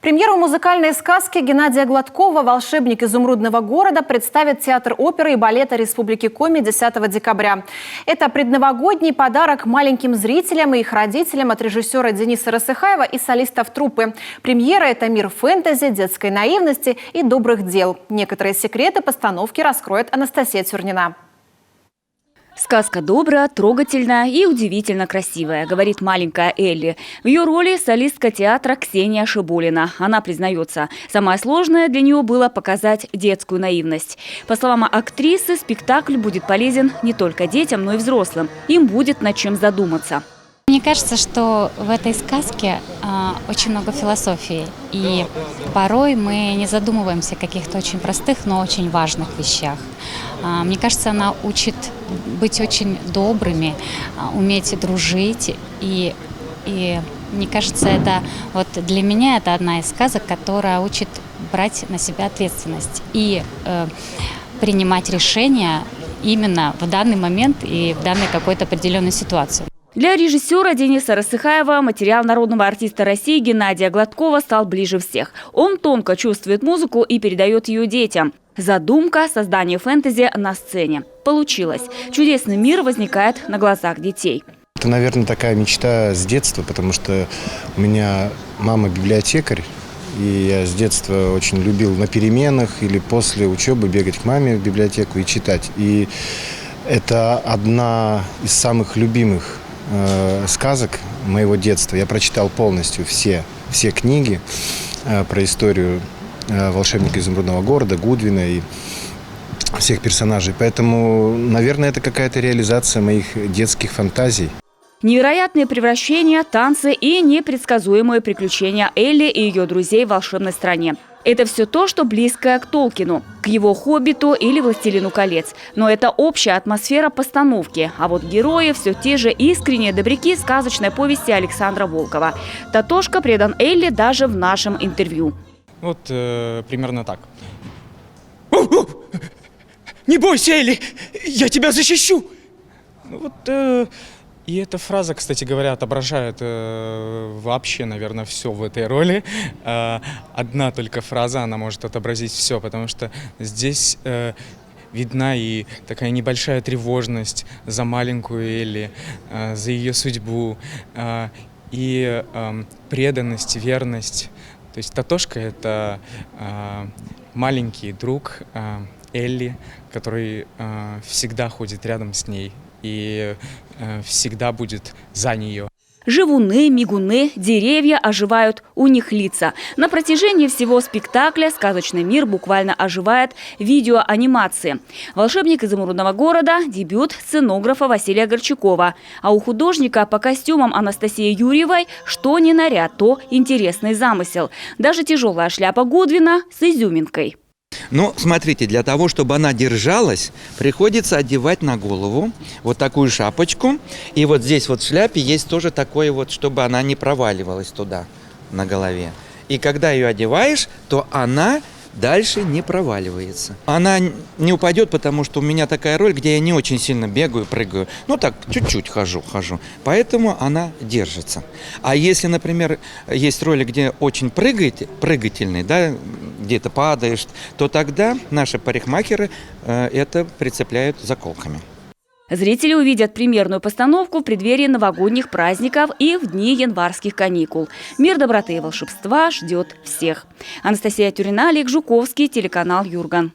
Премьеру музыкальной сказки Геннадия Гладкова «Волшебник изумрудного города» представит Театр оперы и балета Республики Коми 10 декабря. Это предновогодний подарок маленьким зрителям и их родителям от режиссера Дениса Рысыхаева и солистов труппы. Премьера – это мир фэнтези, детской наивности и добрых дел. Некоторые секреты постановки раскроет Анастасия Тюрнина. Сказка добрая, трогательная и удивительно красивая, говорит маленькая Элли. В ее роли солистка театра Ксения Шибулина. Она признается, самое сложное для нее было показать детскую наивность. По словам актрисы, спектакль будет полезен не только детям, но и взрослым. Им будет над чем задуматься. Мне кажется, что в этой сказке очень много философии. И порой мы не задумываемся о каких-то очень простых, но очень важных вещах. Мне кажется, она учит быть очень добрыми, уметь дружить. И мне кажется, это вот для меня это одна из сказок, которая учит брать на себя ответственность и принимать решения именно в данный момент и в данной какой-то определенной ситуации. Для режиссера Дениса Рысыхаева материал народного артиста России Геннадия Гладкова стал ближе всех. Он тонко чувствует музыку и передает ее детям. Задумка – создание фэнтези на сцене. Получилось. Чудесный мир возникает на глазах детей. Это, наверное, такая мечта с детства, потому что у меня мама библиотекарь. И я с детства очень любил на переменах или после учебы бегать к маме в библиотеку и читать. И это одна из самых любимых сказок моего детства. Я прочитал полностью все книги про историю волшебника изумрудного города, Гудвина и всех персонажей. Поэтому, наверное, это какая-то реализация моих детских фантазий. Невероятные превращения, танцы и непредсказуемые приключения Элли и ее друзей в волшебной стране. Это все то, что близко к Толкину, к его «Хоббиту» или «Властелину колец». Но это общая атмосфера постановки. А вот герои все те же искренние добряки сказочной повести Александра Волкова. Татошка предан Элли даже в нашем интервью. Вот примерно так. Не бойся, Элли, я тебя защищу! И эта фраза, кстати говоря, отображает вообще, наверное, все в этой роли. Одна только фраза, она может отобразить все, потому что здесь видна и такая небольшая тревожность за маленькую Элли, за ее судьбу, и преданность, верность. То есть Татошка – это маленький друг Элли, который всегда ходит рядом с ней и всегда будет за нее. Живуны, мигуны, деревья оживают, у них лица. На протяжении всего спектакля сказочный мир буквально оживает видеоанимации. «Волшебник изумрудного города» – дебют сценографа Василия Горчакова. А у художника по костюмам Анастасии Юрьевой что ни наряд, то интересный замысел. Даже тяжелая шляпа Гудвина с изюминкой. Ну, смотрите, для того, чтобы она держалась, приходится одевать на голову вот такую шапочку. И вот здесь вот в шляпе есть тоже такое вот, чтобы она не проваливалась туда, на голове. И когда ее одеваешь, то она дальше не проваливается. Она не упадет, потому что у меня такая роль, где я не очень сильно бегаю, прыгаю. Ну так, чуть-чуть хожу. Поэтому она держится. А если, например, есть роли, где очень прыгательный, да, где-то падаешь, то тогда наши парикмахеры это прицепляют заколками. Зрители увидят премьерную постановку в преддверии новогодних праздников и в дни январских каникул. Мир доброты и волшебства ждет всех. Анастасия Тюрнина, Олег Жуковский, телеканал Юрган.